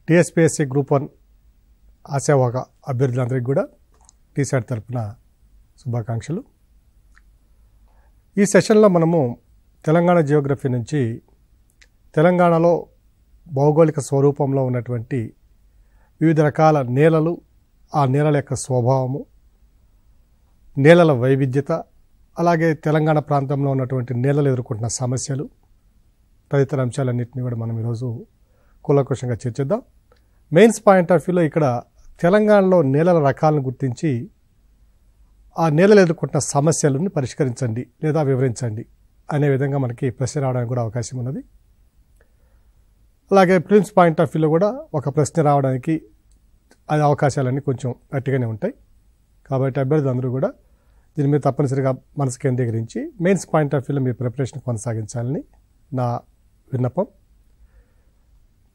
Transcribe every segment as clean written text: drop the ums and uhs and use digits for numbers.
TSPSC group 1 ఆశావాహక అభ్యర్థులందరికీ కూడా టీసాట్ తరపున శుభాకాంక్షలు. ఈ సెషన్లో మనము తెలంగాణ జియోగ్రఫీ నుంచి తెలంగాణలో భౌగోళిక స్వరూపంలో ఉన్నటువంటి వివిధ రకాల నేలలు, ఆ నేలల యొక్క స్వభావము, నేలల వైవిధ్యత, అలాగే తెలంగాణ ప్రాంతంలో ఉన్నటువంటి నేలలు ఎదుర్కొంటున్న సమస్యలు తదితర అంశాలన్నింటినీ కూడా మనం ఈరోజు కూలంకషంగా చర్చిద్దాం. మెయిన్స్ పాయింట్ ఆఫ్ వ్యూలో ఇక్కడ తెలంగాణలో నేలల రకాలను గుర్తించి ఆ నేలలు ఎదుర్కొంటున్న సమస్యలను పరిష్కరించండి లేదా వివరించండి అనే విధంగా మనకి ప్రశ్న రావడానికి కూడా అవకాశం ఉన్నది. అలాగే ప్రిలిమ్స్ పాయింట్ ఆఫ్ వ్యూలో కూడా ఒక ప్రశ్న రావడానికి అది అవకాశాలన్నీ కొంచెం గట్టిగానే ఉంటాయి. కాబట్టి అభ్యర్థులందరూ కూడా దీని మీద తప్పనిసరిగా మనసు కేంద్రీకరించి మెయిన్స్ పాయింట్ ఆఫ్ వ్యూలో మీ ప్రిపరేషన్ కొనసాగించాలని నా విన్నపం.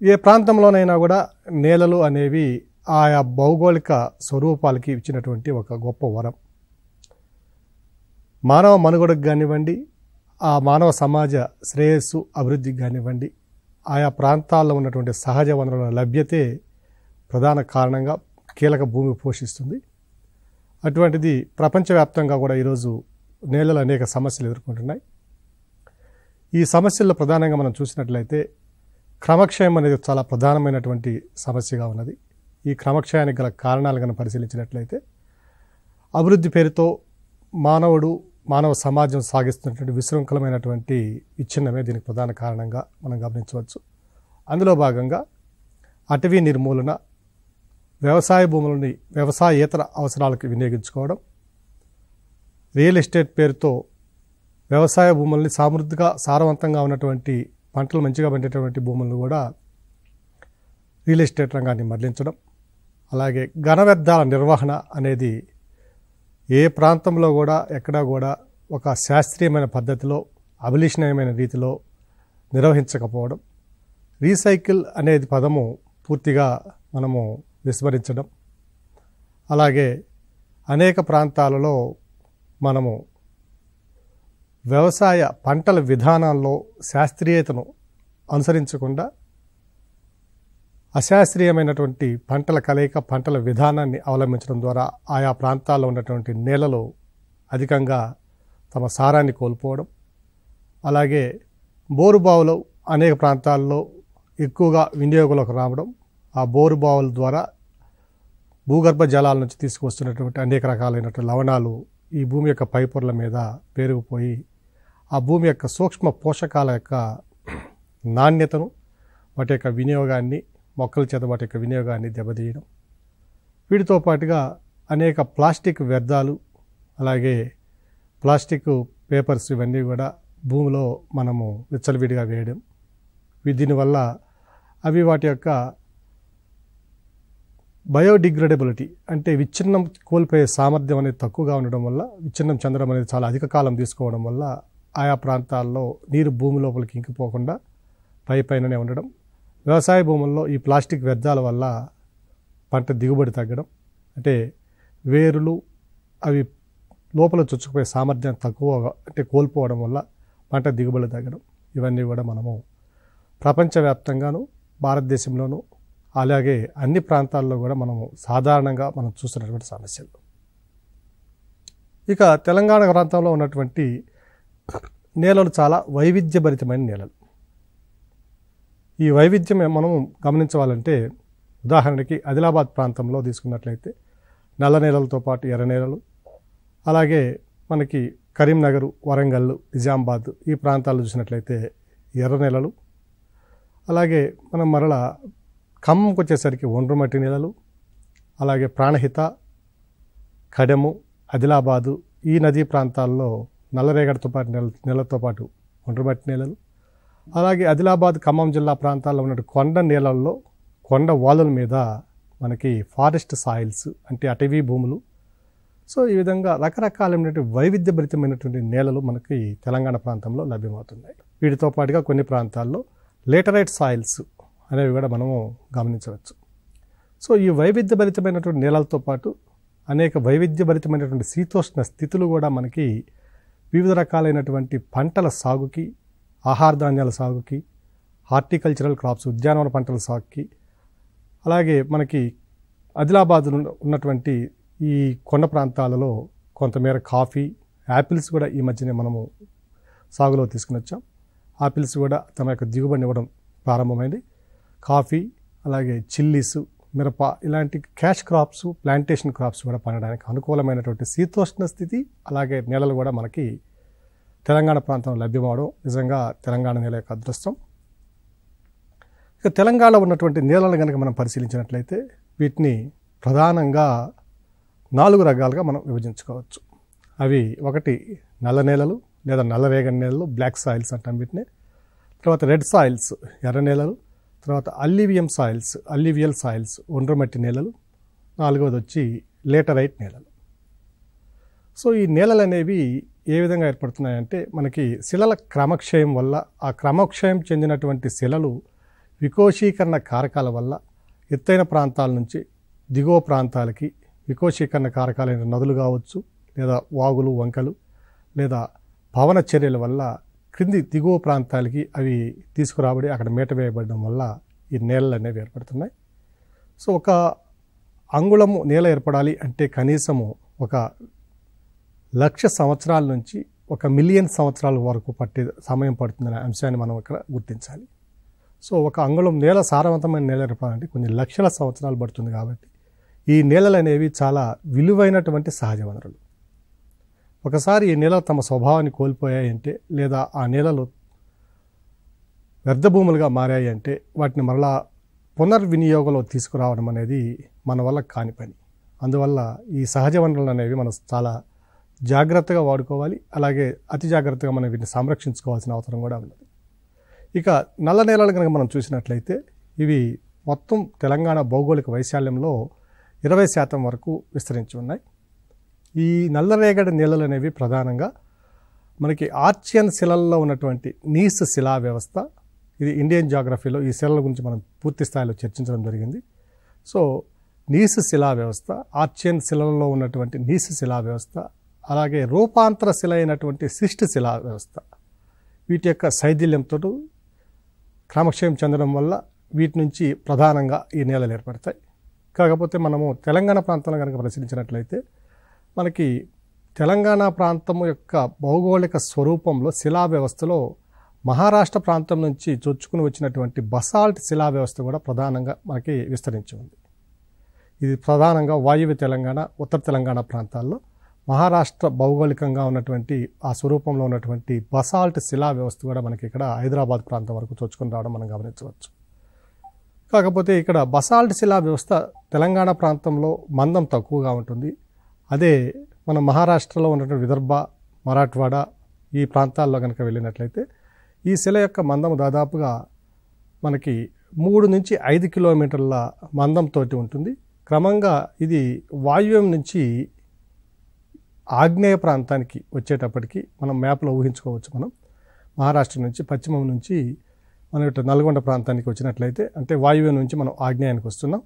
ఏ ప్రాంతంలోనైనా కూడా నేలలు అనేవి ఆయా భౌగోళిక స్వరూపాలకి ఇచ్చినటువంటి ఒక గొప్ప వరం. మానవ మనుగడకు కానివ్వండి, ఆ మానవ సమాజ శ్రేయస్సు అభివృద్ధికి కానివ్వండి, ఆయా ప్రాంతాల్లో ఉన్నటువంటి సహజ వనరుల లభ్యతే ప్రధాన కారణంగా కీలక భూమి పోషిస్తుంది. అటువంటిది ప్రపంచవ్యాప్తంగా కూడా ఈరోజు నేలలు అనేక సమస్యలు ఎదుర్కొంటున్నాయి. ఈ సమస్యల్లో ప్రధానంగా మనం చూసినట్లయితే క్రమక్షయం అనేది చాలా ప్రధానమైనటువంటి సమస్యగా ఉన్నది. ఈ క్రమక్షయానికి గల కారణాలు కనుక పరిశీలించినట్లయితే అభివృద్ధి పేరుతో మానవ సమాజం సాగిస్తున్నటువంటి విశృంఖలమైనటువంటి విచ్ఛిన్నమే దీనికి ప్రధాన కారణంగా మనం గమనించవచ్చు. అందులో భాగంగా అటవీ నిర్మూలన, వ్యవసాయ భూములని వ్యవసాయేతర అవసరాలకు వినియోగించుకోవడం, రియల్ ఎస్టేట్ పేరుతో వ్యవసాయ భూములని సమృద్ధిగా సారవంతంగా ఉన్నటువంటి పంటలు మంచిగా పండేటువంటి భూములను కూడా రియల్ ఎస్టేట్ రంగాన్ని మరలించడం, అలాగే ఘన వ్యర్థాల నిర్వహణ అనేది ఏ ప్రాంతంలో కూడా ఎక్కడా కూడా ఒక శాస్త్రీయమైన పద్ధతిలో అభిలషణీయమైన రీతిలో నిర్వహించకపోవడం, రీసైకిల్ అనేది పదము పూర్తిగా మనము విస్మరించడం, అలాగే అనేక ప్రాంతాలలో మనము వ్యవసాయ పంటల విధానాల్లో శాస్త్రీయతను అనుసరించకుండా అశాస్త్రీయమైనటువంటి పంటల కలయిక, పంటల విధానాన్ని అవలంబించడం ద్వారా ఆయా ప్రాంతాల్లో ఉన్నటువంటి నేలలు అధికంగా తమ సారాన్ని కోల్పోవడం, అలాగే బోరుబావులు అనేక ప్రాంతాల్లో ఎక్కువగా వినియోగంలోకి రావడం, ఆ బోరుబావుల ద్వారా భూగర్భ జలాల నుంచి తీసుకొస్తున్నటువంటి అనేక రకాలైనటువంటి లవణాలు ఈ భూమి యొక్క పైపొరల మీద పేరుకుపోయి ఆ భూమి యొక్క సూక్ష్మ పోషకాల యొక్క నాణ్యతను, వాటి యొక్క వినియోగాన్ని, మొక్కల చేత వాటి యొక్క వినియోగాన్ని దెబ్బతీయడం, వీటితో పాటుగా అనేక ప్లాస్టిక్ వ్యర్థాలు, అలాగే ప్లాస్టిక్ పేపర్స్ ఇవన్నీ కూడా భూమిలో మనము విచ్చలవిడిగా వేయడం, దీనివల్ల అవి వాటి యొక్క బయోడిగ్రేడబిలిటీ అంటే విచ్ఛిన్నం కోల్పోయే సామర్థ్యం అనేది తక్కువగా ఉండడం వల్ల, విచ్ఛిన్నం చెందడం అనేది చాలా అధిక కాలం తీసుకోవడం వల్ల ఆయా ప్రాంతాల్లో నీరు భూమి లోపలికి ఇంకిపోకుండా పైపైననే ఉండడం, వ్యవసాయ భూముల్లో ఈ ప్లాస్టిక్ వ్యర్థాల వల్ల పంట దిగుబడి తగ్గడం, అంటే వేరులు అవి లోపల చొచ్చుకుపోయే సామర్థ్యం తక్కువగా అంటే కోల్పోవడం వల్ల పంట దిగుబడి తగ్గడం, ఇవన్నీ కూడా మనము ప్రపంచవ్యాప్తంగాను భారతదేశంలోనూ అలాగే అన్ని ప్రాంతాల్లో కూడా మనము సాధారణంగా మనం చూస్తున్నటువంటి సమస్యలు. ఇక తెలంగాణ ప్రాంతంలో ఉన్నటువంటి నేలలు చాలా వైవిధ్యభరితమైన నేలలు. ఈ వైవిధ్యం మనం గమనించవాలంటే ఉదాహరణకి ఆదిలాబాద్ ప్రాంతంలో తీసుకున్నట్లయితే నల్ల నేలలతో పాటు ఎర్ర నేలలు, అలాగే మనకి కరీంనగర్, వరంగల్, నిజామాబాద్ ఈ ప్రాంతాలు చూసినట్లయితే ఎర్ర నేలలు, అలాగే మనం మరలా ఖమ్మంకి వచ్చేసరికి ఒండ్రుమట్టి నేలలు, అలాగే ప్రాణహిత, కడెము, ఆదిలాబాదు ఈ నదీ ప్రాంతాల్లో నల్లరేగడితో పాటు నేలతో పాటు ఒండ్రుమట్టి నేలలు, అలాగే ఆదిలాబాద్, ఖమ్మం జిల్లా ప్రాంతాల్లో ఉన్న కొండ నేలల్లో కొండ వాలుల మీద మనకి ఫారెస్ట్ సాయిల్స్ అంటే అటవీ భూములు. సో ఈ విధంగా రకరకాలైనటువంటి వైవిధ్యభరితమైనటువంటి నేలలు మనకి తెలంగాణ ప్రాంతంలో లభ్యమవుతున్నాయి. వీటితో పాటుగా కొన్ని ప్రాంతాల్లో లేటరైట్ సాయిల్స్ అనేవి కూడా మనము గమనించవచ్చు. సో ఈ వైవిధ్యభరితమైనటువంటి నేలలతో పాటు అనేక వైవిధ్యభరితమైనటువంటి శీతోష్ణ స్థితులు కూడా మనకి వివిధ రకాలైనటువంటి పంటల సాగుకి, ఆహార ధాన్యాల సాగుకి, హార్టికల్చరల్ క్రాప్స్ ఉద్యానవన పంటల సాగుకి అలాగే మనకి ఆదిలాబాద్ ఉన్నటువంటి ఈ కొండ ప్రాంతాలలో కొంతమేర కాఫీ, యాపిల్స్ కూడా ఈ మధ్యనే మనము సాగులో తీసుకుని వచ్చాం. ఆపిల్స్ కూడా తమ యొక్క దిగుబడిని ఇవ్వడం ప్రారంభమైంది. కాఫీ, అలాగే చిల్లీసు, మిరప ఇలాంటి క్యాష్ క్రాప్స్, ప్లాంటేషన్ క్రాప్స్ కూడా పండడానికి అనుకూలమైనటువంటి శీతోష్ణ స్థితి, అలాగే నేలలు కూడా మనకి తెలంగాణ ప్రాంతంలో లభ్యమవడం నిజంగా తెలంగాణ నేల యొక్క అదృష్టం. ఇక తెలంగాణలో ఉన్నటువంటి నేలలను కనుక మనం పరిశీలించినట్లయితే వీటిని ప్రధానంగా 4 రకాలుగా మనం విభజించుకోవచ్చు. అవి ఒకటి నల్ల నేలలు లేదా నల్లరేగడి నేలలు, బ్లాక్ సాయిల్స్ అంటాం వీటిని. తర్వాత రెడ్ సాయిల్స్, ఎర్ర నేలలు. తర్వాత అల్లివియల్ సాయిల్స్, ఒండ్రమట్టి నేలలు. 4వది వచ్చి లేటరైట్ నేలలు. సో ఈ నేలలు అనేవి ఏ విధంగా ఏర్పడుతున్నాయంటే మనకి శిలల క్రమక్షయం వల్ల, ఆ క్రమక్షయం చెందినటువంటి శిలలు వికోశీకరణ కారకాల వల్ల ఎత్తైన ప్రాంతాల నుంచి దిగువ ప్రాంతాలకి వికోశీకరణ కారకాలైన నదులు కావచ్చు, లేదా వాగులు, వంకలు, లేదా పవన చర్యల వల్ల క్రింది దిగువ ప్రాంతాలకి అవి తీసుకురాబడి అక్కడ మేట వేయబడడం వల్ల ఈ నేలలు అనేవి ఏర్పడుతున్నాయి. సో ఒక అంగుళము నేల ఏర్పడాలి అంటే కనీసము 1,00,000 సంవత్సరాల నుంచి 1,000,000 సంవత్సరాల వరకు పట్టే సమయం పడుతుందనే అంశాన్ని మనం ఇక్కడ గుర్తించాలి. సో ఒక అంగుళం నేల, సారవంతమైన నేల ఏర్పడాలంటే కొన్ని లక్షల సంవత్సరాలు పడుతుంది. కాబట్టి ఈ నేలలు అనేవి చాలా విలువైనటువంటి సహజ వనరులు. ఒకసారి ఈ నేలలు తమ స్వభావాన్ని కోల్పోయాయంటే, లేదా ఆ నేలలు వ్యర్థ భూములుగా మారాయి అంటే వాటిని మరలా పునర్వినియోగంలో తీసుకురావడం అనేది మన వల్ల కాని పని. అందువల్ల ఈ సహజ వనరులు అనేవి మనం చాలా జాగ్రత్తగా వాడుకోవాలి. అలాగే అతి జాగ్రత్తగా మనం వీటిని సంరక్షించుకోవాల్సిన అవసరం కూడా ఉన్నది. ఇక నల్ల నేలలు కనుక మనం చూసినట్లయితే ఇవి మొత్తం తెలంగాణ భౌగోళిక వైశాల్యంలో 20% వరకు విస్తరించి ఉన్నాయి. ఈ నల్లరేగడి నేలలు అనేవి ప్రధానంగా మనకి ఆర్చియన్ శిలల్లో ఉన్నటువంటి నీస్ శిలా వ్యవస్థ. ఇది ఇండియన్ జాగ్రఫీలో ఈ శిలల గురించి మనం పూర్తి స్థాయిలో చర్చించడం జరిగింది. సో నీస్ శిలా వ్యవస్థ, ఆర్చియన్ శిలల్లో ఉన్నటువంటి నీస్ శిలా వ్యవస్థ, అలాగే రూపాంతర శిల అయినటువంటి శిష్ట శిలా వ్యవస్థ, వీటి యొక్క శైథిల్యంతో క్రమక్షయం చెందడం వల్ల వీటి నుంచి ప్రధానంగా ఈ నేలలు ఏర్పడతాయి. కాకపోతే మనము తెలంగాణ ప్రాంతంలో కనుక పరిశీలించినట్లయితే మనకి తెలంగాణ ప్రాంతం యొక్క భౌగోళిక స్వరూపంలో శిలా వ్యవస్థలో మహారాష్ట్ర ప్రాంతం నుంచి చొచ్చుకుని వచ్చినటువంటి బసాల్ట్ శిలా వ్యవస్థ కూడా ప్రధానంగా మనకి విస్తరించి ఉంది. ఇది ప్రధానంగా వాయువ్య తెలంగాణ, ఉత్తర తెలంగాణ ప్రాంతాల్లో మహారాష్ట్ర భౌగోళికంగా ఉన్నటువంటి ఆ స్వరూపంలో ఉన్నటువంటి బసాల్ట్ శిలా వ్యవస్థ కూడా మనకి ఇక్కడ హైదరాబాద్ ప్రాంతం వరకు చొచ్చుకుని రావడం మనం గమనించవచ్చు. కాకపోతే ఇక్కడ బసాల్ట్ శిలా వ్యవస్థ తెలంగాణ ప్రాంతంలో మందం తక్కువగా ఉంటుంది. అదే మన మహారాష్ట్రలో ఉన్నటువంటి విదర్భ, మరాఠ్వాడ ఈ ప్రాంతాల్లో కనుక వెళ్ళినట్లయితే ఈ శిల యొక్క మందం దాదాపుగా మనకి 3 నుంచి 5 కిలోమీటర్ల మందంతో ఉంటుంది. క్రమంగా ఇది వాయువ్యం నుంచి ఆగ్నేయ ప్రాంతానికి వచ్చేటప్పటికి మనం మ్యాప్లో ఊహించుకోవచ్చు. మనం మహారాష్ట్ర నుంచి పశ్చిమం నుంచి మనం ఇటు నల్గొండ ప్రాంతానికి వచ్చినట్లయితే, అంటే వాయువ్యం నుంచి మనం ఆగ్నేయానికి వస్తున్నాం.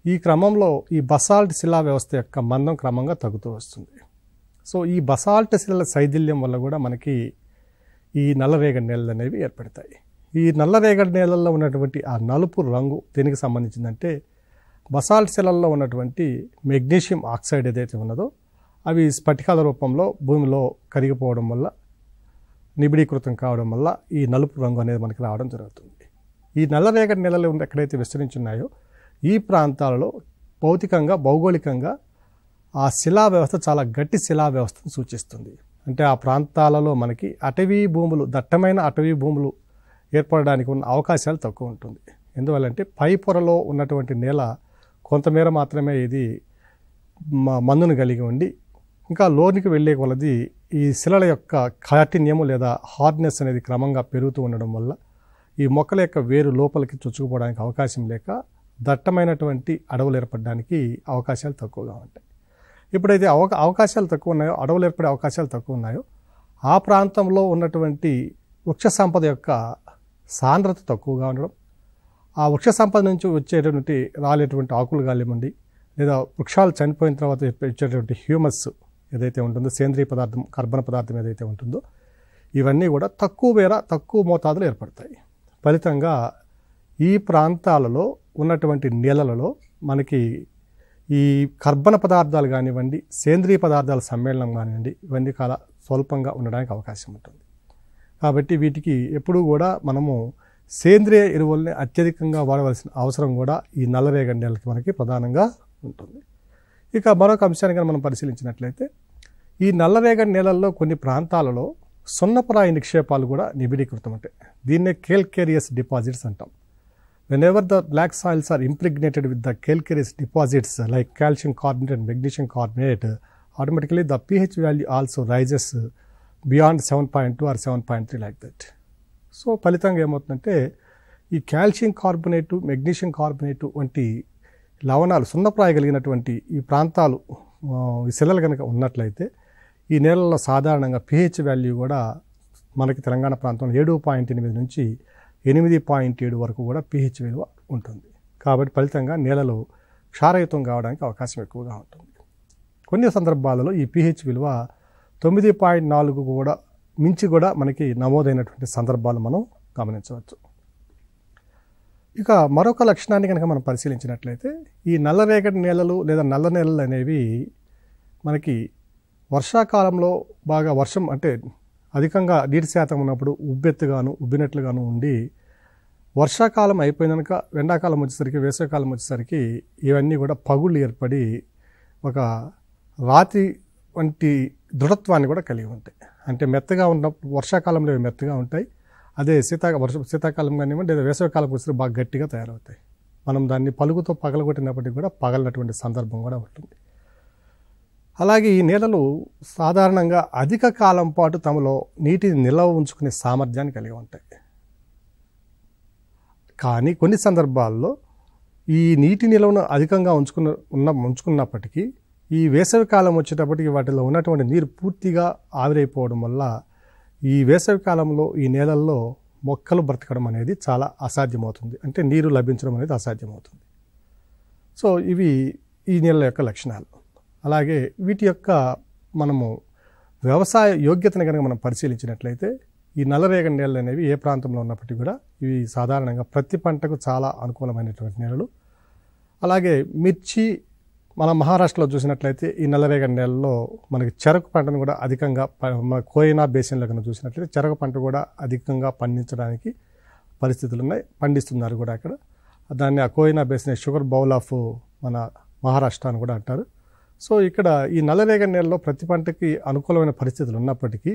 ఈ క్రమంలో ఈ బసాల్ట్ శిలా వ్యవస్థ యొక్క మందం క్రమంగా తగ్గుతూ వస్తుంది. సో ఈ బసాల్ట్ శిలల శైథిల్యం వల్ల కూడా మనకి ఈ నల్లరేగడి నేలలు అనేవి ఏర్పడతాయి. ఈ నల్లరేగడి నేలల్లో ఉన్నటువంటి ఆ నలుపు రంగు దేనికి సంబంధించిందంటే బసాల్ట్ శిలల్లో ఉన్నటువంటి మెగ్నీషియం ఆక్సైడ్ ఏదైతే ఉన్నదో అవి స్ఫటికాల రూపంలో భూమిలో కరిగిపోవడం వల్ల, నిబిడీకృతం కావడం వల్ల ఈ నలుపు రంగు అనేది మనకి రావడం జరుగుతుంది. ఈ నల్లరేగడి నేలలు ఎక్కడైతే విస్తరించున్నాయో ఈ ప్రాంతాలలో భౌతికంగా, భౌగోళికంగా ఆ శిలా వ్యవస్థ చాలా గట్టి శిలా వ్యవస్థను సూచిస్తుంది. అంటే ఆ ప్రాంతాలలో మనకి అటవీ భూములు, దట్టమైన అటవీ భూములు ఏర్పడడానికి ఉన్న అవకాశాలు తక్కువ ఉంటుంది. ఎందువల్లంటే పై పొరలో ఉన్నటువంటి నేల కొంతమేర మాత్రమే ఇది మందును కలిగి ఉండి, ఇంకా లోనికి వెళ్ళే కొలది ఈ శిలల యొక్క కాఠిన్యము లేదా హార్డ్నెస్ అనేది క్రమంగా పెరుగుతూ ఉండడం వల్ల ఈ మొక్కల యొక్క వేరు లోపలికి చొచ్చుకుపోవడానికి అవకాశం లేక దట్టమైనటువంటి అడవులు ఏర్పడడానికి అవకాశాలు తక్కువగా ఉంటాయి. ఎప్పుడైతే అవకాశాలు తక్కువ ఉన్నాయో, అడవులు ఏర్పడే అవకాశాలు తక్కువ ఉన్నాయో, ఆ ప్రాంతంలో ఉన్నటువంటి వృక్ష సంపద యొక్క సాంద్రత తక్కువగా ఉండడం, ఆ వృక్ష సంపద నుంచి వచ్చేటువంటి రాలేటువంటి ఆకులు కానివ్వండి, లేదా వృక్షాలు చనిపోయిన తర్వాత వచ్చేటువంటి హ్యూమస్ ఏదైతే ఉంటుందో, సేంద్రీయ పదార్థం, కర్బన పదార్థం ఏదైతే ఉంటుందో, ఇవన్నీ కూడా తక్కువ మోతాదులో ఏర్పడతాయి. ఫలితంగా ఈ ప్రాంతాలలో ఉన్నటువంటి నేలలలో మనకి ఈ కర్బన పదార్థాలు కానివ్వండి, సేంద్రియ పదార్థాల సమ్మేళనం కానివ్వండి, ఇవన్నీ చాలా స్వల్పంగా ఉండడానికి అవకాశం ఉంటుంది. కాబట్టి వీటికి ఎప్పుడూ కూడా మనము సేంద్రియ ఎరువుల్ని అత్యధికంగా వాడవలసిన అవసరం కూడా ఈ నల్లరేగడి నేలకి మనకి ప్రధానంగా ఉంటుంది. ఇక మరొక అంశాన్ని మనం పరిశీలించినట్లయితే ఈ నల్లరేగడి నేలల్లో కొన్ని ప్రాంతాలలో సున్నపురాయి నిక్షేపాలు కూడా నిబిడీకృతం ఉంటాయి. దీన్నే calcareous డిపాజిట్స్ అంటాం. Whenever the black soils are impregnated with the calcareous deposits like calcium carbonate and magnesium carbonate, automatically the pH value also rises beyond 7.2 or 7.3 like that. So ఫలితంగా ఏమవుతుందంటే ఈ కాల్షియం కార్బోనేటు, మెగ్నీషియం కార్బోనేటు వంటి లవణాలు సున్నప్రాయ కలిగినటువంటి ఈ ప్రాంతాలు ఈ శిలలు కనుక ఉన్నట్లయితే ఈ నేలల్లో సాధారణంగా pH వాల్యూ కూడా మనకి తెలంగాణ ప్రాంతంలో 7.8 నుంచి 8.7 వరకు కూడా pH విలువ ఉంటుంది. కాబట్టి ఫలితంగా నేలలు క్షారయుతం కావడానికి అవకాశం ఎక్కువగా ఉంటుంది. కొన్ని సందర్భాలలో ఈ pH విలువ 9.4 కూడా మించి కూడా మనకి నమోదైనటువంటి సందర్భాలు మనం గమనించవచ్చు. ఇక మరొక లక్షణాన్ని కనుక మనం పరిశీలించినట్లయితే ఈ నల్లరేగడి నేలలు లేదా నల్ల నేలలు అనేవి మనకి వర్షాకాలంలో బాగా వర్షం అంటే అధికంగా నీటి శాతం ఉన్నప్పుడు ఉబ్బినట్లుగాను ఉండి వర్షాకాలం అయిపోయినాక ఎండాకాలం వచ్చేసరికి, వేసవికాలం వచ్చేసరికి ఇవన్నీ కూడా పగుళ్ళు ఏర్పడి ఒక రాతి వంటి దృఢత్వాన్ని కూడా కలిగి ఉంటాయి. అంటే మెత్తగా ఉన్నప్పుడు వర్షాకాలంలో ఇవి మెత్తగా ఉంటాయి. అదే శీతాకాలం కానివ్వండి లేదా వేసవికాలం వచ్చేసరికి బాగా గట్టిగా తయారవుతాయి. మనం దాన్ని పలుగుతో పగలగొట్టినప్పటికీ కూడా పగలనటువంటి సందర్భం కూడా ఉంటుంది. అలాగే ఈ నేలలు సాధారణంగా అధిక కాలం పాటు తమలో నీటిని నిల్వ ఉంచుకునే సామర్థ్యాన్ని కలిగి ఉంటాయి. కానీ కొన్ని సందర్భాల్లో ఈ నీటి నిల్వను అధికంగా ఉంచుకున్నప్పటికీ ఈ వేసవికాలం వచ్చేటప్పటికి వాటిలో ఉన్నటువంటి నీరు పూర్తిగా ఆవిరైపోవడం వల్ల ఈ వేసవికాలంలో ఈ నేలల్లో మొక్కలు బ్రతకడం అనేది చాలా అసాధ్యమవుతుంది. అంటే నీరు లభించడం అనేది అసాధ్యమవుతుంది. సో ఇవి ఈ నేలల యొక్క లక్షణాలు. అలాగే వీటి యొక్క మనము వ్యవసాయ యోగ్యతను కనుక మనం పరిశీలించినట్లయితే ఈ నల్లరేగడి నేలలు అనేవి ఏ ప్రాంతంలో ఉన్నప్పటికీ కూడా ఇవి సాధారణంగా ప్రతి పంటకు చాలా అనుకూలమైనటువంటి నేలలు. అలాగే మిర్చి మన మహారాష్ట్రలో చూసినట్లయితే ఈ నల్లరేగడి నేలలో మనకి చెరకు పంటను కూడా అధికంగా మన కోయినా బేసిన్లో కనుక చూసినట్లయితే చెరకు పంట కూడా అధికంగా పండించడానికి పరిస్థితులు ఉన్నాయి. పండిస్తున్నారు కూడా అక్కడ. దాన్ని ఆ Koyna basin sugar bowl of మన మహారాష్ట్ర అని కూడా అంటారు. సో ఇక్కడ ఈ నల్లరేగడి నేలలో ప్రతి పంటకి అనుకూలమైన పరిస్థితులు ఉన్నప్పటికీ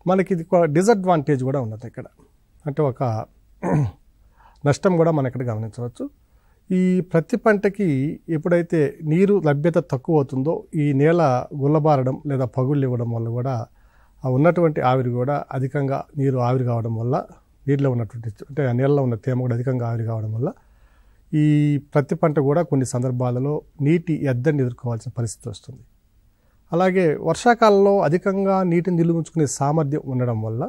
మనకి ఇది డిసడ్వాంటేజ్ కూడా ఉన్నది ఇక్కడ. అంటే ఒక నష్టం కూడా మనం ఇక్కడ గమనించవచ్చు. ఈ ప్రతి పంటకి ఎప్పుడైతే నీరు లభ్యత తక్కువ అవుతుందో ఈ నేల గుల్లబారడం లేదా పగుళ్ళు ఇవ్వడం వల్ల కూడా ఉన్నటువంటి ఆవిరి కూడా అధికంగా నీరు ఆవిరి కావడం వల్ల నీటిలో ఉన్నటువంటి అంటే ఆ నేలలో ఉన్న తేమ కూడా అధికంగా ఆవిరి కావడం వల్ల ఈ ప్రతి పంట కూడా కొన్ని సందర్భాలలో నీటి ఎద్దడిని ఎదుర్కోవాల్సిన పరిస్థితి వస్తుంది. అలాగే వర్షాకాలంలో అధికంగా నీటిని నిల్వ ఉంచుకునే సామర్థ్యం ఉండడం వల్ల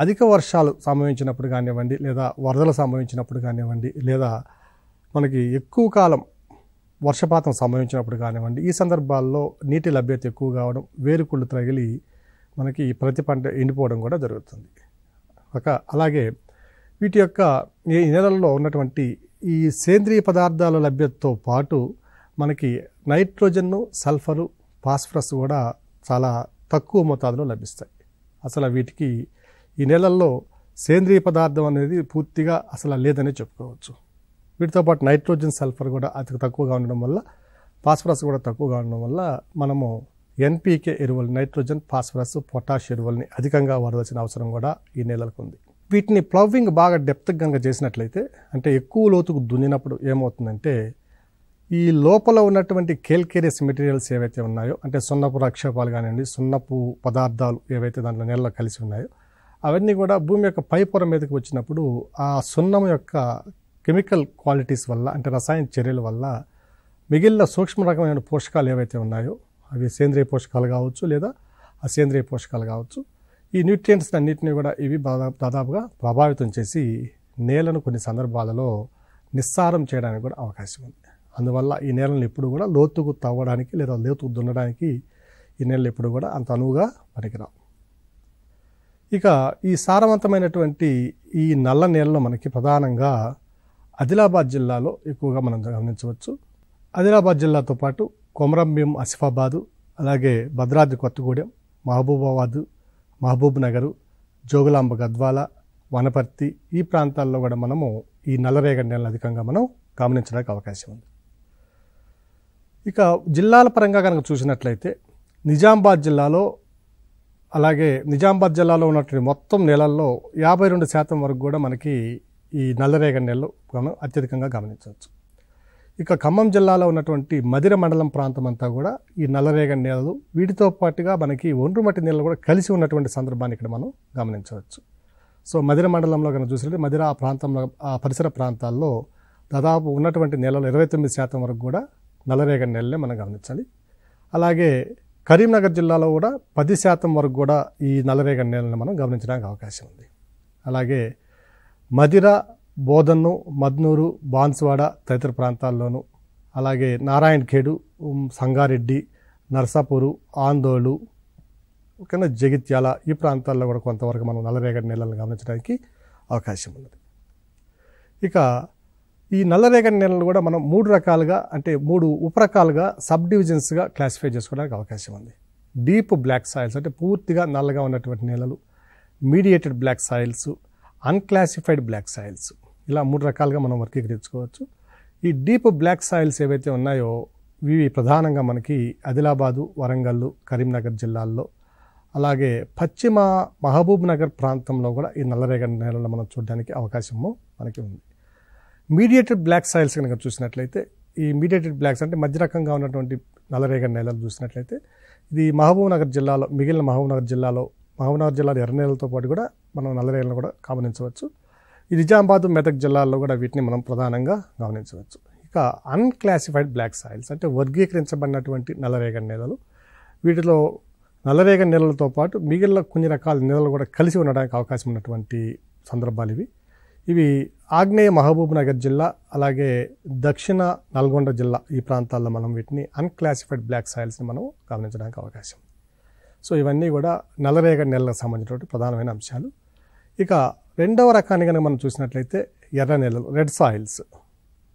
అధిక వర్షాలు సంభవించినప్పుడు కానివ్వండి లేదా వరదలు సంభవించినప్పుడు కానివ్వండి లేదా మనకి ఎక్కువ కాలం వర్షపాతం సంభవించినప్పుడు కానివ్వండి ఈ సందర్భాల్లో నీటి లభ్యత ఎక్కువ కావడం, వేరుకుళ్ళు తగిలి మనకి ప్రతి పంట ఎండిపోవడం కూడా జరుగుతుంది. అలాగే వీటి యొక్క ఈ నేలల్లో ఉన్నటువంటి ఈ సేంద్రియ పదార్థాల లభ్యతతో పాటు మనకి నైట్రోజన్ను, సల్ఫరు, ఫాస్ఫరస్ కూడా చాలా తక్కువ మోతాదులో లభిస్తాయి. అసలు వీటికి ఈ నేలల్లో సేంద్రియ పదార్థం అనేది పూర్తిగా అసలు లేదని చెప్పుకోవచ్చు. వీటితో పాటు నైట్రోజన్, సల్ఫర్ కూడా అతి తక్కువగా ఉండడం వల్ల, ఫాస్ఫరస్ కూడా తక్కువగా ఉండడం వల్ల మనము ఎన్పీకే ఎరువులు, నైట్రోజన్, ఫాస్ఫరస్, పొటాష్ ఎరువుల్ని అధికంగా వాడవలసిన అవసరం కూడా ఈ నేలలకు ఉంది. వీటిని ప్లవింగ్ బాగా డెప్త్ కనుక చేసినట్లయితే అంటే ఎక్కువ లోతుకు దున్నినప్పుడు ఏమవుతుందంటే ఈ లోపల ఉన్నటువంటి కేల్కేరియస్ మెటీరియల్స్ ఏవైతే ఉన్నాయో అంటే సున్నపు రక్షపాలు కానివ్వండి, సున్నపు పదార్థాలు ఏవైతే దాంట్లో నేలలో కలిసి ఉన్నాయో అవన్నీ కూడా భూమి యొక్క పై పొర మీదకి వచ్చినప్పుడు ఆ సున్నం యొక్క కెమికల్ క్వాలిటీస్ వల్ల అంటే రసాయన చర్యల వల్ల మిగిలిన సూక్ష్మ రకమైన పోషకాలు ఏవైతే ఉన్నాయో అవి సేంద్రియ పోషకాలు కావచ్చు లేదా అసేంద్రియ పోషకాలు కావచ్చు, ఈ న్యూట్రియంట్స్ అన్నింటినీ కూడా ఇవి దాదాపుగా ప్రభావితం చేసి నేలను కొన్ని సందర్భాలలో నిస్సారం చేయడానికి కూడా అవకాశం ఉంది. అందువల్ల ఈ నేలను ఎప్పుడు కూడా లోతుకు తవ్వడానికి లేదా లోతుకు దున్నడానికి ఈ నేలలు ఎప్పుడు కూడా అంత అనువుగా పనికిరావు. ఇక ఈ సారవంతమైనటువంటి ఈ నల్ల నేలలో మనకి ప్రధానంగా ఆదిలాబాద్ జిల్లాలో ఎక్కువగా మనం గమనించవచ్చు. ఆదిలాబాద్ జిల్లాతో పాటు కొమరంభీం ఆసిఫాబాదు, అలాగే భద్రాద్రి కొత్తగూడెం, మహబూబాబాదు, మహబూబ్ నగరు, జోగులాంబ గద్వాల, వనపర్తి ఈ ప్రాంతాల్లో కూడా మనము ఈ నల్లరేగడి నేలను అధికంగా మనం గమనించడానికి అవకాశం ఉంది. ఇక జిల్లాల పరంగా కనుక చూసినట్లయితే నిజామాబాద్ జిల్లాలో, అలాగే నిజామాబాద్ జిల్లాలో ఉన్నటువంటి మొత్తం నేలల్లో 52% వరకు కూడా మనకి ఈ నల్లరేగడి నేలలు మనం అత్యధికంగా గమనించవచ్చు. ఇక ఖమ్మం జిల్లాలో ఉన్నటువంటి మదిర మండలం ప్రాంతం అంతా కూడా ఈ నల్లరేగడి నేలలు, వీటితో పాటుగా మనకి ఒండ్రుమట్టి నేలలు కూడా కలిసి ఉన్నటువంటి సందర్భాన్ని ఇక్కడ మనం గమనించవచ్చు. సో మదిర మండలంలో కనుక చూసినట్టు మదిర ఆ ప్రాంతంలో, ఆ పరిసర ప్రాంతాల్లో దాదాపు ఉన్నటువంటి నేలలు 29% వరకు కూడా నల్లరేగడి నేలనే మనం గమనించాలి. అలాగే కరీంనగర్ జిల్లాలో కూడా 10% వరకు కూడా ఈ నల్లరేగడి నేలను మనం గమనించడానికి అవకాశం ఉంది. అలాగే మదిర, బోధన్ను, మద్నూరు, బాన్సువాడ తదితర ప్రాంతాల్లోనూ, అలాగే నారాయణఖేడు, సంగారెడ్డి, నర్సాపూరు, ఆందోళు, ఓకేనా, జగిత్యాల ఈ ప్రాంతాల్లో కూడా కొంతవరకు మనం నల్లరేగడి నేలను గమనించడానికి అవకాశం ఉన్నది. ఇక ఈ నల్లరేగడి నేలలు కూడా మనం 3 రకాలుగా, అంటే 3 ఉపరకాలుగా, సబ్ డివిజన్స్గా క్లాసిఫై చేసుకోవడానికి అవకాశం ఉంది. డీప్ బ్లాక్ సాయిల్స్ అంటే పూర్తిగా నల్లగా ఉన్నటువంటి నేలలు, mediated black soils, unclassified black soils, ఇలా 3 రకాలుగా మనం వర్గీకరించుకోవచ్చు. ఈ డీప్ బ్లాక్ సాయిల్స్ ఏవైతే ఉన్నాయో ఇవి ప్రధానంగా మనకి ఆదిలాబాదు, వరంగల్, కరీంనగర్ జిల్లాల్లో, అలాగే పశ్చిమ మహబూబ్ నగర్ ప్రాంతంలో కూడా ఈ నల్లరేగడి నేలలో మనం చూడడానికి అవకాశము మనకి ఉంది. మీడియేటెడ్ బ్లాక్ సాయిల్స్ కనుక చూసినట్లయితే, ఈ మీడియేటెడ్ బ్లాక్స్ అంటే మధ్య రకంగా ఉన్నటువంటి నల్లరేగడి నేలలు చూసినట్లయితే ఇది మహబూబ్ నగర్ జిల్లాలో, మిగిలిన మహబూబ్ నగర్ జిల్లాలో ఎర్ర నేలలతో పాటు కూడా మనం నల్లరేగలను కూడా గమనించవచ్చు. ఈ నిజామాబాద్, మెదక్ జిల్లాల్లో కూడా వీటిని మనం ప్రధానంగా గమనించవచ్చు. ఇక అన్క్లాసిఫైడ్ బ్లాక్ సాయిల్స్ అంటే వర్గీకరించబడినటువంటి నల్లరేగడి నేలలు, వీటిలో నల్లరేగడి నేలలతో పాటు మిగిలిన కొన్ని రకాల నేలలు కూడా కలిసి ఉండడానికి అవకాశం ఉన్నటువంటి సందర్భాలు ఇవి ఆగ్నేయ మహబూబ్ నగర్ జిల్లా, అలాగే దక్షిణ నల్గొండ జిల్లా ఈ ప్రాంతాల్లో మనం వీటిని అన్క్లాసిఫైడ్ బ్లాక్ సాయిల్స్ని మనం గమనించడానికి అవకాశం. సో ఇవన్నీ కూడా నల్లరేగడి నేలలకు సంబంధించినటువంటి ప్రధానమైన అంశాలు. ఇక రెండవ రకాన్ని కనుక మనం చూసినట్లయితే ఎర్ర నేలలు, రెడ్ సాయిల్స్.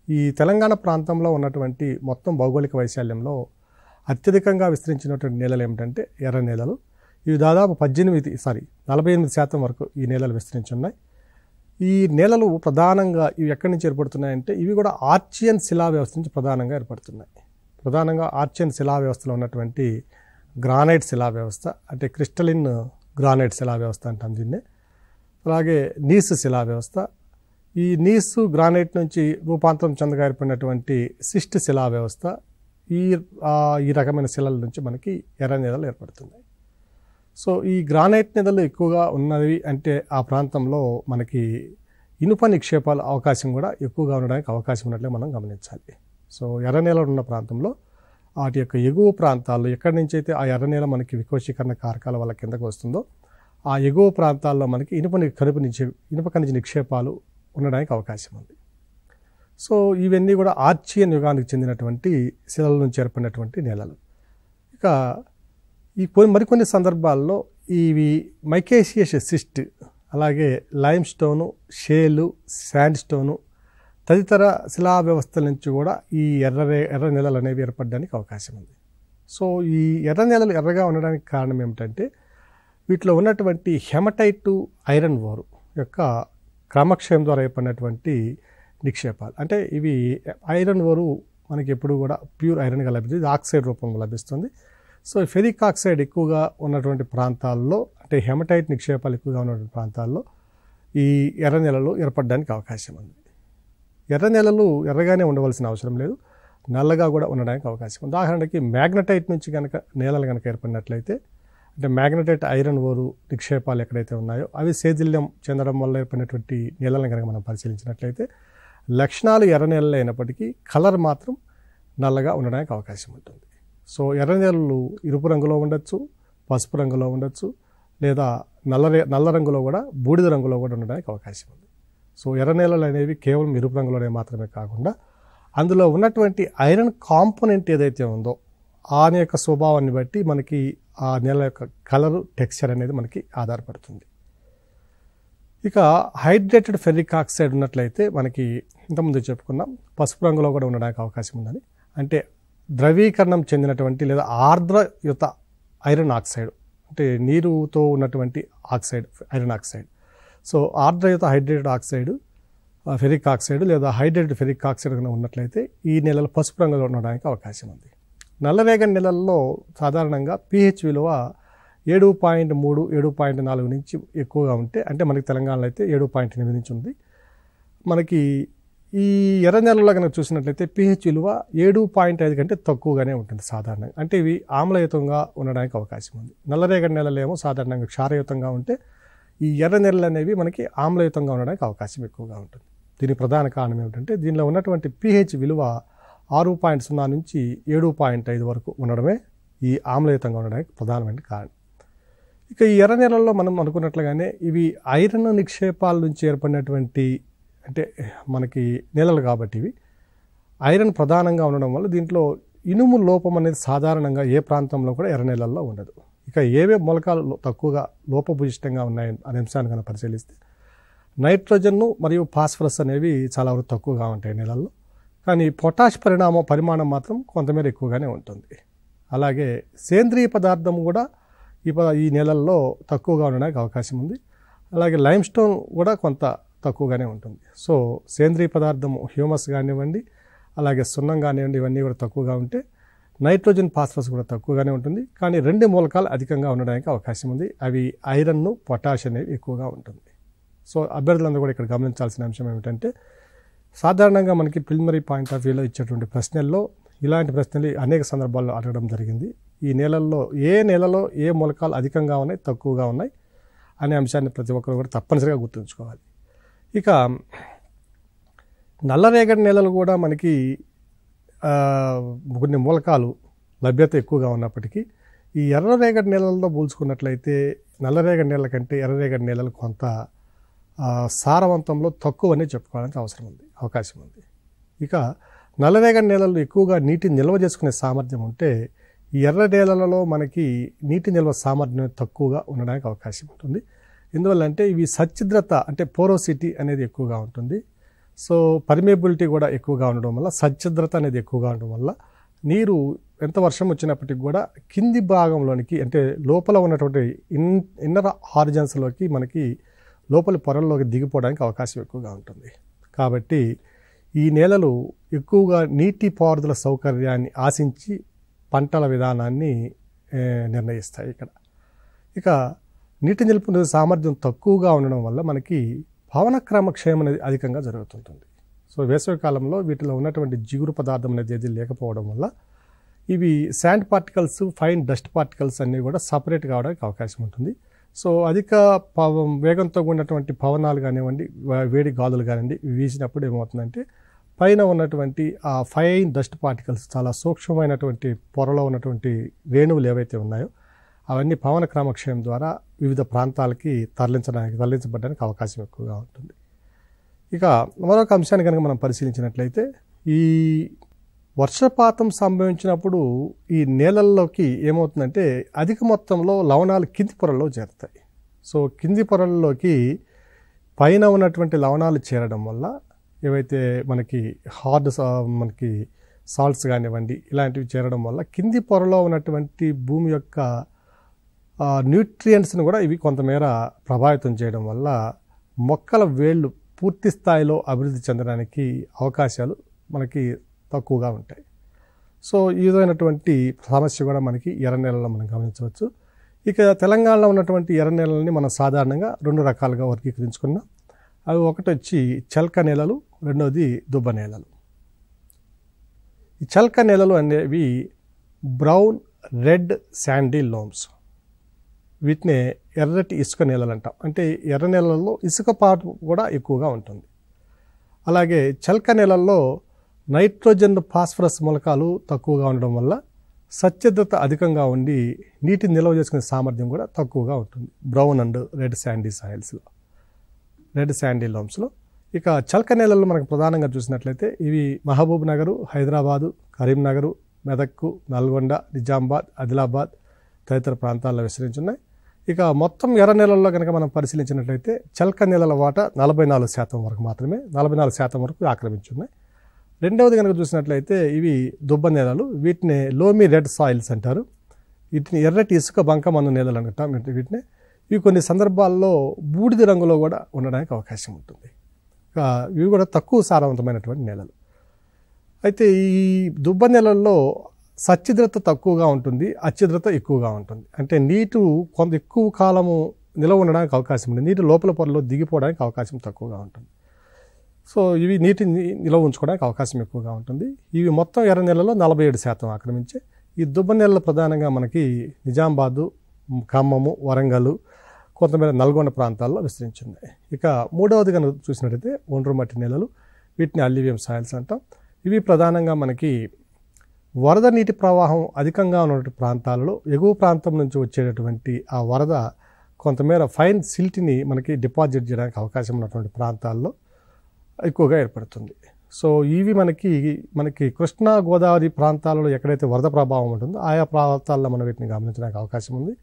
ఈ తెలంగాణ ప్రాంతంలో ఉన్నటువంటి మొత్తం భౌగోళిక వైశాల్యంలో అత్యధికంగా విస్తరించినటువంటి నేలలు ఏమిటంటే ఎర్ర నేలలు. ఇవి దాదాపు 48% వరకు ఈ నేలలు విస్తరించి ఉన్నాయి. ఈ నేలలు ప్రధానంగా ఇవి ఎక్కడి నుంచి ఏర్పడుతున్నాయంటే ఇవి కూడా ఆర్చియన్ శిలా వ్యవస్థ నుంచి ప్రధానంగా ఏర్పడుతున్నాయి. ప్రధానంగా ఆర్చియన్ శిలా వ్యవస్థలో ఉన్నటువంటి గ్రానైట్ శిలా వ్యవస్థ, అంటే క్రిస్టలిన్ గ్రానైట్ శిలా వ్యవస్థ అంటాం దీన్ని. అలాగే నీస్ శిలా వ్యవస్థ, ఈ నీసు గ్రానైట్ నుంచి రూపాంతరం చెందగా ఏర్పడినటువంటి సిస్ట్ శిలా వ్యవస్థ, ఈ రకమైన శిలల నుంచి మనకి ఎర్ర నేలలు ఏర్పడుతున్నాయి. సో ఈ గ్రానైట్ నేలలు ఎక్కువగా ఉన్నవి అంటే ఆ ప్రాంతంలో మనకి ఇనుప నిక్షేపాల అవకాశం కూడా ఎక్కువగా ఉండడానికి అవకాశం ఉన్నట్లే మనం గమనించాలి. సో ఎర్ర నేలలు ఉన్న ప్రాంతంలో వాటి యొక్క ఎగువ ప్రాంతాల్లో ఎక్కడి నుంచి అయితే ఆ ఎర్ర నేల మనకి వికోచీకరణ కారకాల వల్ల కిందకు వస్తుందో ఆ ఎగువ ప్రాంతాల్లో మనకి ఇనుప ఖనిజ నిక్షేపాలు ఉండడానికి అవకాశం ఉంది. సో ఇవన్నీ కూడా ఆర్చియన్ యుగానికి చెందినటువంటి శిలల నుంచి ఏర్పడినటువంటి నేలలు. ఇక మరికొన్ని సందర్భాల్లో ఇవి మైకేసియస్ సిస్ట్, అలాగే lime stone, Shelu, sand stone తదితర శిలా వ్యవస్థల నుంచి కూడా ఈ ఎర్ర నేలలు అనేవి ఏర్పడడానికి అవకాశం ఉంది. సో ఈ ఎర్ర నేలలు ఎర్రగా ఉండడానికి కారణం ఏమిటంటే వీటిలో ఉన్నటువంటి హెమటైట్ ఐరన్ ఓర్ యొక్క క్రమక్షయం ద్వారా ఏర్పడినటువంటి నిక్షేపాలు. అంటే ఇవి ఐరన్ ఓరు మనకి ఎప్పుడు కూడా ప్యూర్ ఐరన్గా లభిస్తుంది, ఇది ఆక్సైడ్ రూపంలో లభిస్తుంది. సో ఫెరిక్ ఆక్సైడ్ ఎక్కువగా ఉన్నటువంటి ప్రాంతాల్లో, అంటే హెమటైట్ నిక్షేపాలు ఎక్కువగా ఉన్నటువంటి ప్రాంతాల్లో ఈ ఎర్ర నేలలు ఏర్పడడానికి అవకాశం ఉంది. ఎర్ర నేలలు ఎర్రగానే ఉండవలసిన అవసరం లేదు, నల్లగా కూడా ఉండడానికి అవకాశం ఉంది. ఉదాహరణకి మ్యాగ్నటైట్ నుంచి కనుక నేలలు కనుక ఏర్పడినట్లయితే, అంటే మ్యాగ్నటైట్ ఐరన్ ఓరు నిక్షేపాలు ఎక్కడైతే ఉన్నాయో అవి శైథిల్యం చెందడం వల్ల ఏర్పడినటువంటి నేలలను కనుక మనం పరిశీలించినట్లయితే లక్షణాలు ఎర్ర నేలలు అయినప్పటికీ కలర్ మాత్రం నల్లగా ఉండడానికి అవకాశం ఉంటుంది. సో ఎర్ర నేలలు ఎరుపు రంగులో ఉండొచ్చు, పసుపు రంగులో ఉండొచ్చు, లేదా నల్ల రంగులో కూడా, బూడిద రంగులో కూడా ఉండడానికి అవకాశం ఉంది. సో ఎర్ర నేలలు అనేవి కేవలం ఎరుపు రంగులోనే మాత్రమే కాకుండా అందులో ఉన్నటువంటి ఐరన్ కాంపోనెంట్ ఏదైతే ఉందో ఆ యొక్క స్వభావాన్ని బట్టి మనకి ఆ నేల యొక్క కలరు, టెక్స్చర్ అనేది మనకి ఆధారపడుతుంది. ఇక హైడ్రేటెడ్ ఫెర్రిక్ ఆక్సైడ్ ఉన్నట్లయితే మనకి ఇంతకుముందు చెప్పుకున్నాం పసుపు రంగులో కూడా ఉండడానికి అవకాశం ఉందని. అంటే ద్రవీకరణం చెందినటువంటి లేదా ఆర్ద్రయుత ఐరన్ ఆక్సైడ్, అంటే నీరుతో ఉన్నటువంటి ఆక్సైడ్ ఐరన్ ఆక్సైడ్. సో ఆర్ద్రయుత హైడ్రేటెడ్ ఆక్సైడ్ ఫెరిక్ ఆక్సైడ్ లేదా హైడ్రేటెడ్ ఫెరిక్ ఆక్సైడ్ కనుక ఉన్నట్లయితే ఈ నెలలు పసుపు రంగులో ఉండడానికి అవకాశం ఉంది. నల్లరేగడి నెలల్లో సాధారణంగా pH విలువ 7.3 7.4 నుంచి ఎక్కువగా ఉంటే, అంటే మనకి తెలంగాణలో అయితే 7.8 నుంచి ఉంది. మనకి ఈ ఎర్ర నెలల్లో కనుక చూసినట్లయితే pH విలువ 7.5 కంటే తక్కువగానే ఉంటుంది సాధారణంగా. అంటే ఇవి ఆమ్లయుతంగా ఉండడానికి అవకాశం ఉంది. నల్లరేగడి నెలలు ఏమో సాధారణంగా క్షారయుతంగా ఉంటే, ఈ ఎర్ర నెలలు అనేవి మనకి ఆమ్లయుతంగా ఉండడానికి అవకాశం ఎక్కువగా ఉంటుంది. దీనికి ప్రధాన కారణం ఏమిటంటే దీనిలో ఉన్నటువంటి pH విలువ 6.0 నుంచి 7.5 వరకు ఉండడమే ఈ ఆమ్లయుతంగా ఉండడానికి ప్రధానమైన కారణం. ఇక ఈ ఎర్ర నెలల్లో మనం అనుకున్నట్లుగానే ఇవి ఐరన్ నిక్షేపాల నుంచి ఏర్పడినటువంటి అంటే మనకి నెలలు కాబట్టి ఇవి ఐరన్ ప్రధానంగా ఉండడం వల్ల దీంట్లో ఇనుము లోపం అనేది సాధారణంగా ఏ ప్రాంతంలో కూడా ఎర్ర నెలల్లో ఉండదు. ఇక ఏవే మూలకాలు తక్కువగా లోపభూయిష్టంగా ఉన్నాయి అనే అంశాన్ని కనుక పరిశీలిస్తే నైట్రోజన్ మరియు ఫాస్ఫరస్ అనేవి చాలా వరకు తక్కువగా ఉంటాయి నెలల్లో. కానీ పొటాష్ పరిమాణం మాత్రం కొంతమేర ఎక్కువగానే ఉంటుంది. అలాగే సేంద్రియ పదార్థం కూడా ఈ నెలల్లో తక్కువగా ఉండడానికి అవకాశం ఉంది. అలాగే లైమ్ స్టోన్ కూడా కొంత తక్కువగానే ఉంటుంది. సో సేంద్రియ పదార్థం హ్యూమస్ కానివ్వండి, అలాగే సున్నం కానివ్వండి, ఇవన్నీ కూడా తక్కువగా ఉంటే నైట్రోజన్ ఫాస్ఫరస్ కూడా తక్కువగానే ఉంటుంది. కానీ 2 మూలకాలు అధికంగా ఉండడానికి అవకాశం ఉంది. అవి ఐరన్ పొటాష్ అనేవి ఎక్కువగా ఉంటుంది. సో అభ్యర్థులందరూ కూడా ఇక్కడ గమనించాల్సిన అంశం ఏమిటంటే సాధారణంగా మనకి ప్రిలిమినరీ పాయింట్ ఆఫ్ వ్యూలో ఇచ్చేటువంటి ప్రశ్నల్లో ఇలాంటి ప్రశ్నలు అనేక సందర్భాల్లో అడగడం జరిగింది. ఈ నెలల్లో ఏ నెలలో ఏ మూలకాలు అధికంగా ఉన్నాయి తక్కువగా ఉన్నాయి అనే అంశాన్ని ప్రతి ఒక్కరు కూడా తప్పనిసరిగా గుర్తుంచుకోవాలి. ఇక నల్లరేగడి నెలలు కూడా మనకి కొన్ని మూలకాలు లభ్యత ఎక్కువగా ఉన్నప్పటికీ ఈ ఎర్రరేగడి నెలల్లో పోల్చుకున్నట్లయితే నల్లరేగడి నెలల కంటే ఎర్రరేగడి నెలలు కొంత సారవంతంలో తక్కువనే చెప్పుకోవడానికి అవకాశం ఉంది. ఇక నల్లరేగడి నేలలు ఎక్కువగా నీటిని నిల్వ చేసుకునే సామర్థ్యం ఉంటే ఈ ఎర్ర నేలలలో మనకి నీటి నిల్వ సామర్థ్యం తక్కువగా ఉండడానికి అవకాశం ఉంటుంది. ఎందువల్ల అంటే ఇవి సచ్ఛిద్రత అంటే పోరోసిటీ అనేది ఎక్కువగా ఉంటుంది. సో పర్మియబిలిటీ కూడా ఎక్కువగా ఉండడం వల్ల సచ్ఛిద్రత అనేది ఎక్కువగా ఉండడం వల్ల నీరు ఎంత వర్షం వచ్చినప్పటికి కూడా కింది భాగంలోనికి అంటే లోపల ఉన్నటువంటి ఇన్నర్ హారిజన్స్లోకి మనకి లోపలి పొరల్లోకి దిగిపోవడానికి అవకాశం ఎక్కువగా ఉంటుంది. కాబట్టి ఈ నేలలు ఎక్కువగా నీటి పారుదల సౌకర్యాన్ని ఆశించి పంటల విధానాన్ని నిర్ణయిస్తాయి. ఇక నీటి నిలుపు సామర్థ్యం తక్కువగా ఉండడం వల్ల మనకి పవన క్రమక్షయం అనేది అధికంగా జరుగుతుంటుంది. సో వేసవికాలంలో వీటిలో ఉన్నటువంటి జిగురు పదార్థం అనేది ఏది లేకపోవడం వల్ల ఇవి sand particles, fine dust particles అన్నీ కూడా సపరేట్ కావడానికి అవకాశం ఉంటుంది. సో అధిక వేగంతో ఉన్నటువంటి పవనాలు కానివ్వండి, వేడి గాలులు కానివ్వండి వీసినప్పుడు ఏమవుతుందంటే పైన ఉన్నటువంటి ఆ ఫైన్ డస్ట్ పార్టికల్స్ చాలా సూక్ష్మమైనటువంటి పొరలో ఉన్నటువంటి రేణువులు ఏవైతే ఉన్నాయో అవన్నీ పవన క్రమక్షయం ద్వారా వివిధ ప్రాంతాలకి తరలించబడడానికి అవకాశం ఎక్కువగా ఉంటుంది. ఇక మరొక అంశాన్ని కనుక మనం పరిశీలించినట్లయితే ఈ వర్షపాతం సంభవించినప్పుడు ఈ నేలల్లోకి ఏమవుతుందంటే అధిక మొత్తంలో లవణాలు కింది పొరల్లో చేరుతాయి. సో కింది పొరల్లోకి పైన ఉన్నటువంటి లవణాలు చేరడం వల్ల ఏవైతే మనకి మనకి సాల్ట్స్ కానివ్వండి ఇలాంటివి చేరడం వల్ల కింది పొరలో ఉన్నటువంటి భూమి యొక్క న్యూట్రియంట్స్ని కూడా ఇవి కొంతమేర ప్రభావితం చేయడం వల్ల మొక్కల వేళ్ళు పూర్తి స్థాయిలో అభివృద్ధి చెందడానికి అవకాశాలు మనకి తక్కువగా ఉంటాయి. సో ఈ విధమైనటువంటి సమస్య కూడా మనకి ఎర్ర నేలల్లో మనం గమనించవచ్చు. ఇక తెలంగాణలో ఉన్నటువంటి ఎర్ర నేలలని మనం సాధారణంగా 2 రకాలుగా వర్గీకరించుకున్నాం. అవి ఒకటి వచ్చి చల్క నేలలు, రెండోది దుబ్బ నేలలు. ఈ చల్క నేలలు అనేవి బ్రౌన్ రెడ్ శాండీ లోమ్స్, వీటినే ఎర్రటి ఇసుక నేలలు అంటాం. అంటే ఎర్ర నేలల్లో ఇసుక పాటు కూడా ఎక్కువగా ఉంటుంది. అలాగే చల్క నేలల్లో నైట్రోజన్ ఫాస్ఫరస్ మూలకాలు తక్కువగా ఉండడం వల్ల సచ్ఛిద్రత అధికంగా ఉండి నీటిని నిల్వ చేసుకునే సామర్థ్యం కూడా తక్కువగా ఉంటుంది బ్రౌన్ అండ్ రెడ్ శాండీ సాయిల్స్లో, రెడ్ శాండీ లోమ్స్లో. ఇక చల్క నేలల్లో మనకు ప్రధానంగా చూసినట్లయితే ఇవి మహబూబ్ నగరు, హైదరాబాదు, కరీంనగరు, మెదక్కు, నల్గొండ, నిజామాబాద్, ఆదిలాబాద్ తదితర ప్రాంతాల్లో విస్తరించున్నాయి. ఇక మొత్తం ఎర్ర నేలల్లో కనుక మనం పరిశీలించినట్లయితే చెలక నేలల వాటా 44% వరకు మాత్రమే, 44% వరకు ఆక్రమించున్నాయి. రెండవది కనుక చూసినట్లయితే ఇవి దుబ్బ నేలలు, వీటిని లోమీ రెడ్ సాయిల్స్ అంటారు. వీటిని ఎర్రటి ఇసుక బంకమన్ను నేలలు అంటాం వీటిని. ఇవి కొన్ని సందర్భాల్లో బూడిద రంగులో కూడా ఉండడానికి అవకాశం ఉంటుంది. ఇవి కూడా తక్కువ సారవంతమైనటువంటి నేలలు. అయితే ఈ దుబ్బ నేలల్లో సచ్ఛిద్రత తక్కువగా ఉంటుంది, అచ్ఛిద్రత ఎక్కువగా ఉంటుంది. అంటే నీరు కొంత ఎక్కువ కాలము నిలవ ఉండడానికి అవకాశం ఉంది, నీరు లోపల పొరలో దిగిపోవడానికి అవకాశం తక్కువగా ఉంటుంది. సో ఇవి నీటిని నిలవ ఉంచుకోవడానికి అవకాశం ఎక్కువగా ఉంటుంది. ఇవి మొత్తం ఎర్ర నేలలో 47% ఆక్రమించే. ఈ దుబ్బ నేలలు ప్రధానంగా మనకి నిజామాబాదు, ఖమ్మము, వరంగల్, కొంతమేర నల్గొండ ప్రాంతాల్లో విస్తరించున్నాయి. ఇక మూడవది కనుక చూసినట్టయితే ఒండ్రు మట్టి నేలలు, వీటిని అల్యూవియం సాయిల్స్ అంటాం. ఇవి ప్రధానంగా మనకి వరద నీటి ప్రవాహం అధికంగా ఉన్నటువంటి ప్రాంతాలలో ఎగువ ప్రాంతం నుంచి వచ్చేటటువంటి ఆ వరద కొంతమేర ఫైన్ సిల్ట్ని మనకి డిపాజిట్ చేయడానికి అవకాశం ఉన్నటువంటి ప్రాంతాల్లో ఎక్కువగా ఏర్పడుతుంది. సో ఇవి మనకి కృష్ణా గోదావరి ప్రాంతాలలో ఎక్కడైతే వరద ప్రభావం ఉంటుందో ఆయా ప్రాంతాల్లో మనం వీటిని గమనించడానికి అవకాశం ఉంది.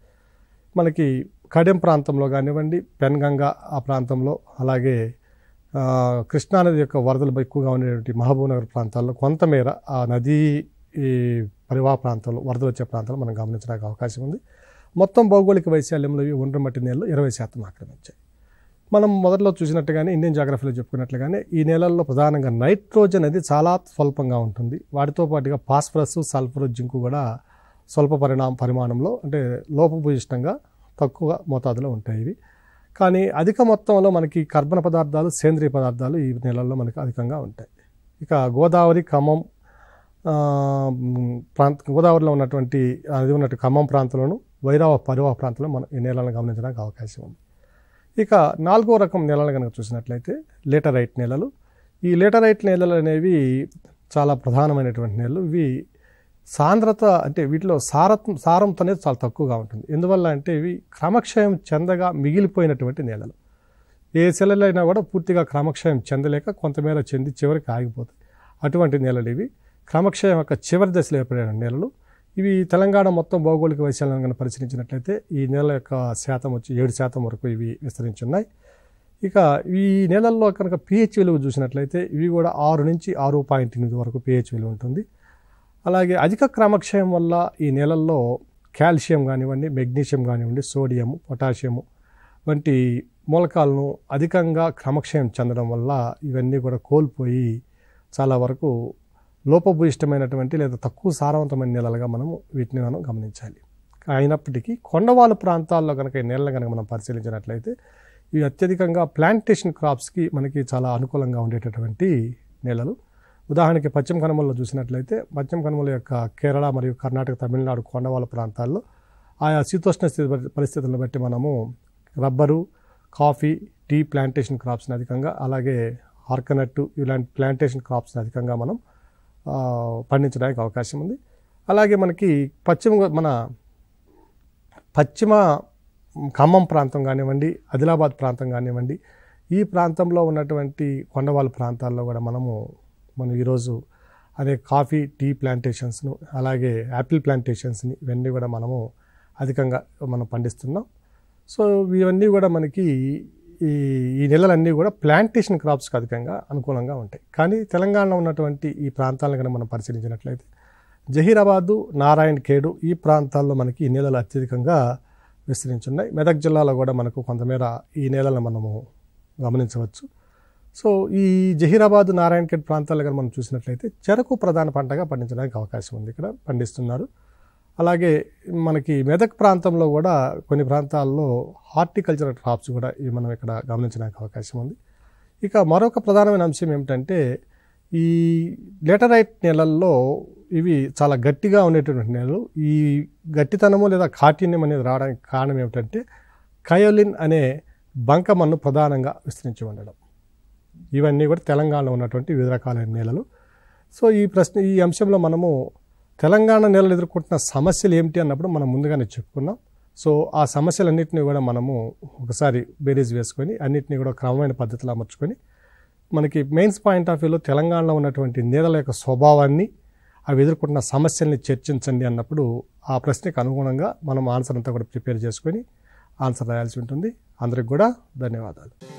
మనకి కడెం ప్రాంతంలో కానివ్వండి, పెన్గంగా ఆ ప్రాంతంలో, అలాగే కృష్ణానది యొక్క వరదలు ఎక్కువగా ఉండేటువంటి మహబూబ్నగర్ ప్రాంతాల్లో కొంతమేర ఆ నదీ పరివాహ ప్రాంతాల్లో వరదలు వచ్చే ప్రాంతాల్లో మనం గమనించడానికి అవకాశం ఉంది. మొత్తం భౌగోళిక వైశాల్యంలో ఇవి ఒండ్రు మట్టి నేలలు 20% ఆక్రమించాయి. మనం మొదట్లో చూసినట్టుగానే ఇండియన్ జాగ్రఫీలో చెప్పుకున్నట్లుగానే ఈ నేలల్లో ప్రధానంగా నైట్రోజన్ అనేది చాలా స్వల్పంగా ఉంటుంది. వాటితో పాటుగా ఫాస్ఫరస్, సల్ఫర్, జింకు కూడా స్వల్ప పరిమాణంలో అంటే లోపభూయిష్టంగా తక్కువ మోతాదులో ఉంటాయి ఇవి. కానీ అధిక మొత్తంలో మనకి కర్బన పదార్థాలు, సేంద్రియ పదార్థాలు ఈ నేలల్లో మనకి అధికంగా ఉంటాయి. ఇక గోదావరి, ఖమ్మం గోదావరిలో ఉన్నటువంటి అది ఉన్నట్టు ఖమ్మం ప్రాంతంలోను, వైరావ పరివాహ ప్రాంతంలో మనం ఈ నేలలను గమనించడానికి అవకాశం ఉంది. ఇక 4వ రకం నేలలను కనుక చూసినట్లయితే లేటరైట్ నేలలు. ఈ లేటరైట్ నేలలు అనేవి చాలా ప్రధానమైనటువంటి నేలలు. ఇవి సాంద్రత అంటే వీటిలో సారం అనేది చాలా తక్కువగా ఉంటుంది. ఎందువల్ల అంటే ఇవి క్రమక్షయం చెందగా మిగిలిపోయినటువంటి నేలలు. ఏ సెలలైనా కూడా పూర్తిగా క్రమక్షయం చెందలేక కొంతమేర చెంది చివరికి ఆగిపోతాయి. అటువంటి నేలలు ఇవి. క్రమక్షయం యొక్క చివరి దశలో ఏర్పడిన నేలలు ఇవి. తెలంగాణ మొత్తం భౌగోళిక వైశాల్యాన్ని కనుక పరిశీలించినట్లయితే ఈ నేల యొక్క శాతం వచ్చి 7% వరకు ఇవి విస్తరించున్నాయి. ఇక ఈ నేలల్లో కనుక pH విలువ చూసినట్లయితే ఇవి కూడా 6 నుంచి 6.8 వరకు pH విలువ ఉంటుంది. అలాగే అధిక క్రమక్షయం వల్ల ఈ నేలల్లో కాల్షియం కానివ్వండి, మెగ్నీషియం కానివ్వండి, సోడియం, పొటాషియము వంటి మూలకాలను అధికంగా క్రమక్షయం చెందడం వల్ల ఇవన్నీ కూడా కోల్పోయి చాలా వరకు లోపభూయిష్టమైనటువంటి లేదా తక్కువ సారవంతమైన నేలలుగా వీటిని మనం గమనించాలి. అయినప్పటికీ కొండవాళ్ళ ప్రాంతాల్లో కనుక ఈ నేలను కనుక మనం పరిశీలించినట్లయితే ఇవి అత్యధికంగా ప్లాంటేషన్ క్రాప్స్కి మనకి చాలా అనుకూలంగా ఉండేటటువంటి నేలలు. ఉదాహరణకి పశ్చిమ కనుమల్లో చూసినట్లయితే పశ్చిమ కనుమల యొక్క కేరళ మరియు కర్ణాటక, తమిళనాడు కొండవాళ్ళ ప్రాంతాల్లో ఆయా శీతోష్ణ పరిస్థితులను బట్టి మనము రబ్బరు, కాఫీ, టీ ప్లాంటేషన్ క్రాప్స్ని అధికంగా, అలాగే ఆర్కనట్టు ఇలాంటి ప్లాంటేషన్ క్రాప్స్ని అధికంగా మనం పండించడానికి అవకాశం ఉంది. అలాగే మనకి పశ్చిమ ఖమ్మం ప్రాంతం కానివ్వండి, ఆదిలాబాద్ ప్రాంతం కానివ్వండి, ఈ ప్రాంతంలో ఉన్నటువంటి కొండవాళ్ళ ప్రాంతాల్లో కూడా మనం ఈరోజు అదే కాఫీ, టీ ప్లాంటేషన్స్ను, అలాగే యాపిల్ ప్లాంటేషన్స్ని ఇవన్నీ కూడా మనము అధికంగా పండిస్తున్నాం. సో ఇవన్నీ కూడా మనకి ఈ నెలలన్నీ కూడా ప్లాంటేషన్ క్రాప్స్కి అధికంగా అనుకూలంగా ఉంటాయి. కానీ తెలంగాణలో ఉన్నటువంటి ఈ ప్రాంతాలను కనుక మనం పరిశీలించినట్లయితే జహీరాబాదు, నారాయణ ఖేడు ఈ ప్రాంతాల్లో మనకి ఈ నేలలు అత్యధికంగా విస్తరించున్నాయి. మెదక్ జిల్లాలో కూడా మనకు కొంతమేర ఈ నేలను మనము గమనించవచ్చు. సో ఈ జహీరాబాదు, నారాయణ ఖేడ్ ప్రాంతాల్లో కనుక మనం చూసినట్లయితే చెరకు ప్రధాన పంటగా పండించడానికి అవకాశం ఉంది, ఇక్కడ పండిస్తున్నారు. అలాగే మనకి మెదక్ ప్రాంతంలో కూడా కొన్ని ప్రాంతాల్లో హార్టికల్చరల్ క్రాప్స్ కూడా ఇవి మనం ఇక్కడ గమనించడానికి అవకాశం ఉంది. ఇక మరొక ప్రధానమైన అంశం ఏమిటంటే ఈ లేటరైట్ నేలల్లో ఇవి చాలా గట్టిగా ఉండేటటువంటి నేలలు. ఈ గట్టితనము లేదా కాఠిన్యం అనేది రావడానికి కారణం ఏమిటంటే కయోలిన్ అనే బంకమన్ను ప్రధానంగా విస్తరించి ఉండడం. ఇవన్నీ కూడా తెలంగాణలో ఉన్నటువంటి వివిధ రకాలైన నేలలు. సో ఈ అంశంలో మనము తెలంగాణ నేలలు ఎదుర్కొంటున్న సమస్యలు ఏమిటి అన్నప్పుడు మనం ముందుగానే చెప్పుకున్నాం. సో ఆ సమస్యలన్నింటినీ కూడా మనము ఒకసారి బేరీజ్ వేసుకొని అన్నింటినీ కూడా క్రమమైన పద్ధతిలో అమర్చుకొని మనకి మెయిన్స్ పాయింట్ ఆఫ్ వ్యూలో తెలంగాణలో ఉన్నటువంటి నేలల యొక్క స్వభావాన్ని, అవి ఎదుర్కొంటున్న సమస్యల్ని చర్చించండి అన్నప్పుడు ఆ ప్రశ్నకు అనుగుణంగా మనం ఆన్సర్ అంతా కూడా ప్రిపేర్ చేసుకొని ఆన్సర్ రాయాల్సి ఉంటుంది. అందరికి కూడా ధన్యవాదాలు.